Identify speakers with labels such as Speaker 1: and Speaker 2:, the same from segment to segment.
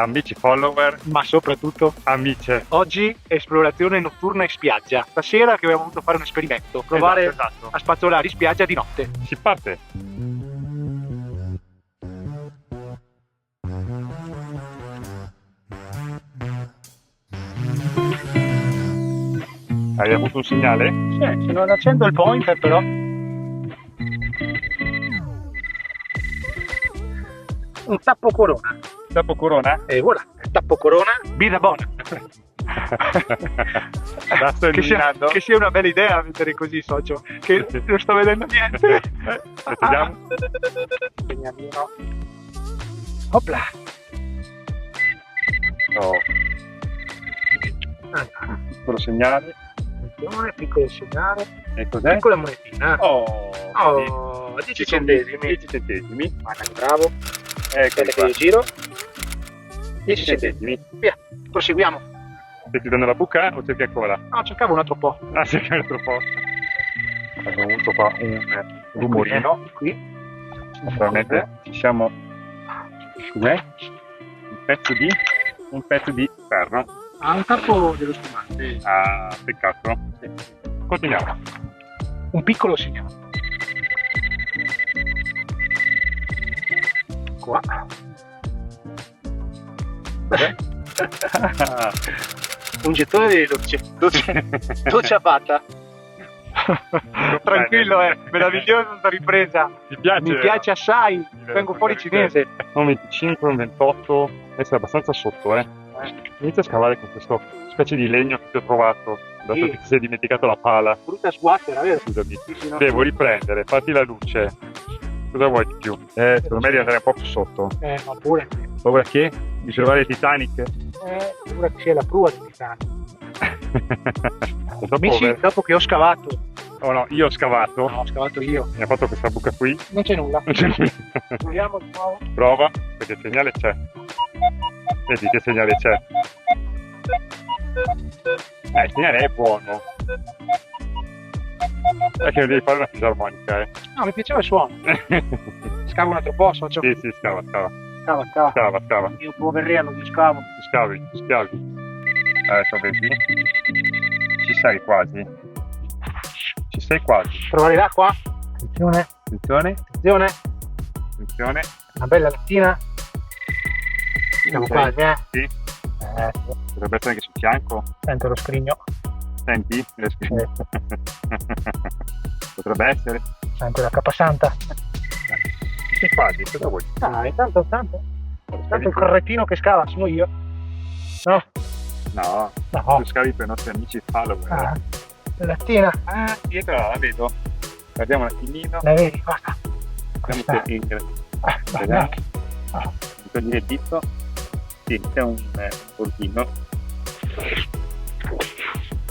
Speaker 1: Amici follower,
Speaker 2: ma soprattutto
Speaker 1: amiche.
Speaker 2: oggi esplorazione notturna in spiaggia. Stasera che abbiamo voluto fare un esperimento, provare
Speaker 1: Esatto.
Speaker 2: a spazzolare in spiaggia di notte.
Speaker 1: Si parte. Hai avuto un segnale?
Speaker 2: Sì, se non accendo il pointer però. Un tappo corona.
Speaker 1: Dopo Corona?
Speaker 2: E voilà, tappo corona, birra buona.
Speaker 1: La sto eliminando?
Speaker 2: Che sia una bella idea mettere così socio, che non sto vedendo niente.
Speaker 1: Vediamo.
Speaker 2: Segnalino. Opla.
Speaker 1: Oh, piccolo segnale.
Speaker 2: Piccolo segnale.
Speaker 1: E cos'è?
Speaker 2: Piccola monetina.
Speaker 1: Oh,
Speaker 2: Oh, 10 centesimi.
Speaker 1: 10 centesimi.
Speaker 2: Guarda che bravo.
Speaker 1: Ecco
Speaker 2: Aspetta che io giro. 10
Speaker 1: centesimi.
Speaker 2: centesimi. Via, proseguiamo.
Speaker 1: Stai chiudendo la buca o cerchi ancora?
Speaker 2: No, cercavo un altro po'.
Speaker 1: Ah, cerchi un altro po'. Abbiamo avuto qua un rumorino.
Speaker 2: Qui.
Speaker 1: Naturalmente ci siamo. Cos'è? Un pezzo di ferro.
Speaker 2: Ha un tappo dello spumante.
Speaker 1: Ah, peccato. Continuiamo.
Speaker 2: Un piccolo segnale. Qua. Un gettone di doccia fatta. Tranquillo, meravigliosa questa ripresa. Mi piace assai. Vengo fuori cinese.
Speaker 1: Un 25, un 28, adesso è abbastanza sotto, Inizia a scavare con questo specie di legno che ti ho trovato, dato
Speaker 2: Sì.
Speaker 1: che ti sei dimenticato la pala.
Speaker 2: Brutta sguattera, vero?
Speaker 1: Scusami.
Speaker 2: Sì, no.
Speaker 1: Devo riprendere, fatti la luce. Cosa vuoi di più? Secondo me devi andare un po' più sotto.
Speaker 2: Ma pure.
Speaker 1: Paura che? Di trovare il Titanic?
Speaker 2: Sembra che sia la prua di Titanic.
Speaker 1: Dopo,
Speaker 2: Amici, dopo che ho scavato.
Speaker 1: oh no, io ho scavato.
Speaker 2: No, ho scavato io.
Speaker 1: Mi ha fatto questa buca qui.
Speaker 2: Non c'è nulla.
Speaker 1: Non c'è nulla.
Speaker 2: Proviamo di nuovo.
Speaker 1: Prova, perché il segnale c'è. Vedi che segnale c'è? Il segnale è buono. È che devi fare una fisarmonica,
Speaker 2: No, mi piaceva il suono. Scavo un altro po', socio.
Speaker 1: Sì, scava.
Speaker 2: Scava. Io poverino mi scavo.
Speaker 1: Scavi. Adesso vedi. Ci sei quasi.
Speaker 2: Trovare l'acqua. Attenzione.
Speaker 1: Attenzione.
Speaker 2: Una bella lattina. Siamo quasi,
Speaker 1: Sì. Potrebbe essere anche sul fianco.
Speaker 2: Sento lo scrigno.
Speaker 1: Senti? Potrebbe essere.
Speaker 2: Sento la capasanta.
Speaker 1: Sei quasi, cosa vuoi?
Speaker 2: Tanto il correttino che scava sono io. No?
Speaker 1: No. Tu scavi per i nostri amici follower.
Speaker 2: Lattina.
Speaker 1: Dietro la vedo. Guardiamo un attimino.
Speaker 2: La vedi, guarda.
Speaker 1: Vediamo se
Speaker 2: Guarda.
Speaker 1: mi togli il dito. Sì, c'è un bordino.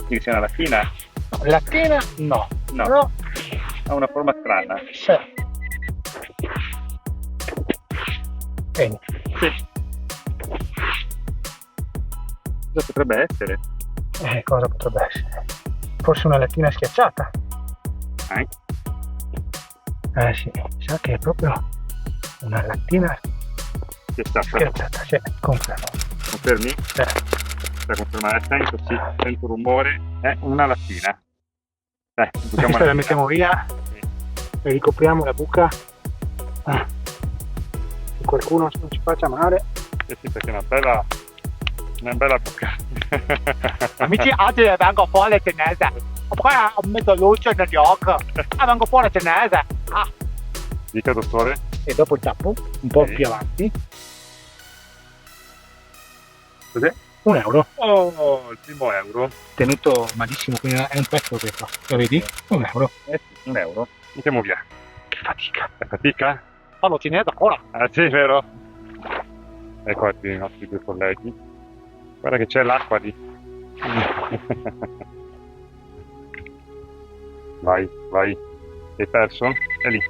Speaker 1: Quindi c'è una lattina?
Speaker 2: Lattina? No.
Speaker 1: No. Ha una forma strana.
Speaker 2: Sì. Bene.
Speaker 1: Sì. Cosa potrebbe essere?
Speaker 2: Cosa potrebbe essere? Forse una lattina schiacciata? Sì, sa che è proprio una lattina schiacciata. Sì, confermo.
Speaker 1: Confermi? Per confermare, sento rumore, è una lattina. Dai,
Speaker 2: Questa la mettiamo via e ricopriamo la buca. Se qualcuno non ci faccia male.
Speaker 1: Sì, perché è una bella buca.
Speaker 2: Amici, oggi vengo fuori cinese. Poi ho messo luce negli occhi. Vengo fuori cinese.
Speaker 1: Dica, dottore.
Speaker 2: E dopo il tappo, un po' più avanti.
Speaker 1: Cos'è?
Speaker 2: €1.
Speaker 1: Oh, il primo euro.
Speaker 2: Tenuto malissimo, quindi è un pezzo questo. Lo vedi? €1.
Speaker 1: Sì, €1. Mettiamo via.
Speaker 2: Che fatica.
Speaker 1: È fatica?
Speaker 2: Parlo cinese ancora.
Speaker 1: Sì, vero. Ecco qui i nostri due colleghi. Guarda che c'è l'acqua lì. Vai. Hai perso? È lì.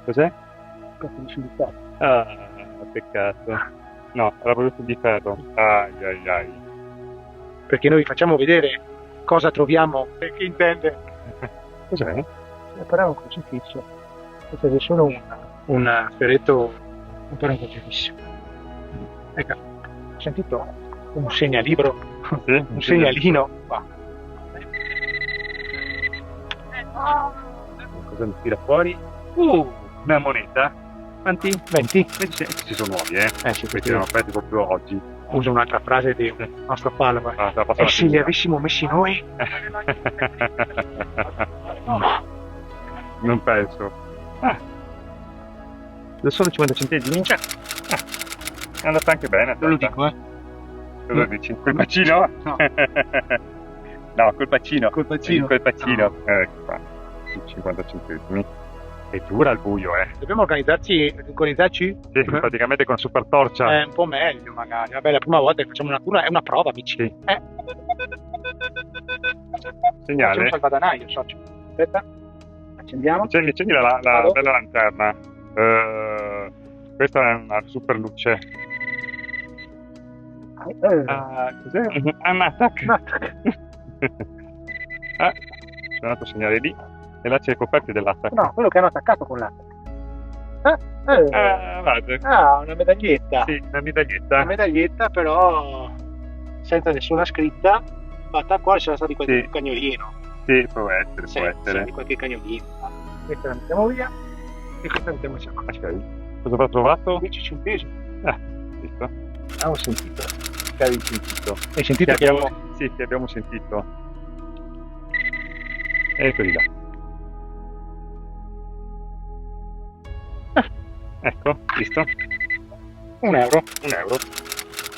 Speaker 1: Cos'è? Peccato. No, era proprio di ferro. Ai.
Speaker 2: Perché noi vi facciamo vedere cosa troviamo. Per chi intende.
Speaker 1: Cos'è?
Speaker 2: Però è un crocifisso. Questo è solo un ferretto ancora leggerissimo. Ecco, ho sentito un segnalibro,
Speaker 1: Sì,
Speaker 2: un segnalino qua.
Speaker 1: Cosa mi tira fuori? Una moneta. Quanti?
Speaker 2: 20?
Speaker 1: Questi sono nuovi, eh?
Speaker 2: Sì,
Speaker 1: Questi
Speaker 2: perché
Speaker 1: erano aperti proprio oggi.
Speaker 2: uso un'altra frase di nostro Palma.
Speaker 1: Ah, te la passo
Speaker 2: E
Speaker 1: la
Speaker 2: se li
Speaker 1: figura.
Speaker 2: avessimo messi noi?
Speaker 1: Non penso. Sono 50 centesimi? È andata anche bene.
Speaker 2: Non lo
Speaker 1: aspetta.
Speaker 2: dico,
Speaker 1: Cosa dici? Col bacino?
Speaker 2: No.
Speaker 1: No, col bacino.
Speaker 2: Col bacino?
Speaker 1: Col bacino.
Speaker 2: No.
Speaker 1: Ecco qua. 50 centesimi. È dura il buio, eh.
Speaker 2: Dobbiamo organizzarci?
Speaker 1: Sì, praticamente con super torcia.
Speaker 2: È un po' meglio magari. Vabbè, la prima volta che facciamo una cura è una prova, amici.
Speaker 1: Sì.
Speaker 2: Facciamo
Speaker 1: Segnale.
Speaker 2: il salvadanaio, socio. Aspetta. Accendiamo.
Speaker 1: Accendi la
Speaker 2: Vado.
Speaker 1: bella lanterna. Questa è una super luce. Cos'è? Un attack. C'è un altro segnale lì. E là c'è i coperti dell'attack.
Speaker 2: No, quello che hanno attaccato con l'attacco.
Speaker 1: Guarda.
Speaker 2: Una medaglietta.
Speaker 1: Sì, una medaglietta.
Speaker 2: Una medaglietta però senza nessuna scritta, fatta qua c'era stato di qualche
Speaker 1: Sì.
Speaker 2: cagnolino.
Speaker 1: Sì, può essere,
Speaker 2: Sì,
Speaker 1: può essere.
Speaker 2: di qualche cagnolino. Questa la mettiamo via e questa la mettiamo qua.
Speaker 1: Ok. Cosa avrà trovato?
Speaker 2: 15 centesimi.
Speaker 1: Visto?
Speaker 2: Ho sentito.
Speaker 1: Che avevi sentito?
Speaker 2: Hai sentito che
Speaker 1: Sì, ti abbiamo sentito. Eccoli là. Ecco, visto?
Speaker 2: €1.
Speaker 1: €1.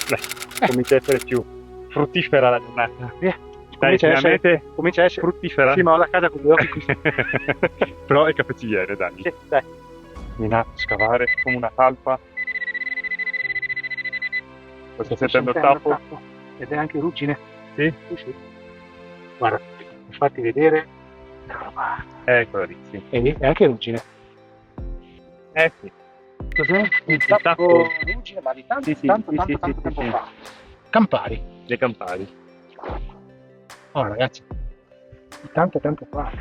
Speaker 1: Dai, comincia a essere più fruttifera la giornata.
Speaker 2: Via.
Speaker 1: Dai, finalmente
Speaker 2: Comincia a essere
Speaker 1: fruttifera.
Speaker 2: Sì, ma vado a casa con due occhi così.
Speaker 1: Però è caffettiere, dai.
Speaker 2: Sì, dai.
Speaker 1: Minato, scavare come una talpa. Sto sentendo il tappo?
Speaker 2: Ed è anche ruggine.
Speaker 1: Sì?
Speaker 2: Sì. Guarda, per farti vedere.
Speaker 1: Eccola lì, sì.
Speaker 2: Vedi? È anche ruggine.
Speaker 1: Sì.
Speaker 2: Cos'è?
Speaker 1: Il tappo.
Speaker 2: Ruggine, ma di tanto,
Speaker 1: Sì, sì,
Speaker 2: tanto,
Speaker 1: sì,
Speaker 2: tanto,
Speaker 1: sì,
Speaker 2: tanto
Speaker 1: sì,
Speaker 2: tempo
Speaker 1: sì.
Speaker 2: fa. Campari.
Speaker 1: Le campari.
Speaker 2: Oh ragazzi, di tanto tempo fa.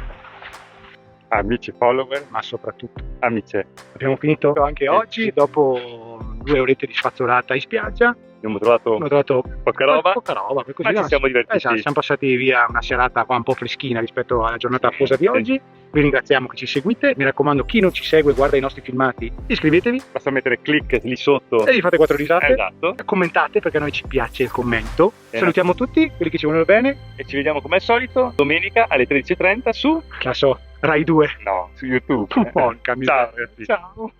Speaker 1: Amici follower,
Speaker 2: Ma soprattutto.
Speaker 1: amici.
Speaker 2: Abbiamo finito anche oggi, dopo 2 orette di spazzolata in spiaggia.
Speaker 1: Abbiamo trovato
Speaker 2: Abbiamo trovato
Speaker 1: poca roba,
Speaker 2: poca roba, per così
Speaker 1: ma ci siamo divertiti.
Speaker 2: Esatto, siamo passati via una serata qua un po' freschina rispetto alla giornata afosa di oggi. Vi ringraziamo che ci seguite. Mi raccomando, chi non ci segue, guarda i nostri filmati, iscrivetevi
Speaker 1: Basta mettere click lì sotto.
Speaker 2: e vi fate 4 risate.
Speaker 1: Esatto.
Speaker 2: Commentate perché a noi ci piace il commento.
Speaker 1: Salutiamo
Speaker 2: Salutiamo tutti quelli che ci vogliono bene.
Speaker 1: E ci vediamo come al solito domenica alle 13:30 su
Speaker 2: La so, Rai 2.
Speaker 1: No, su YouTube.
Speaker 2: Porca miseria.
Speaker 1: Ciao ragazzi.
Speaker 2: Ciao.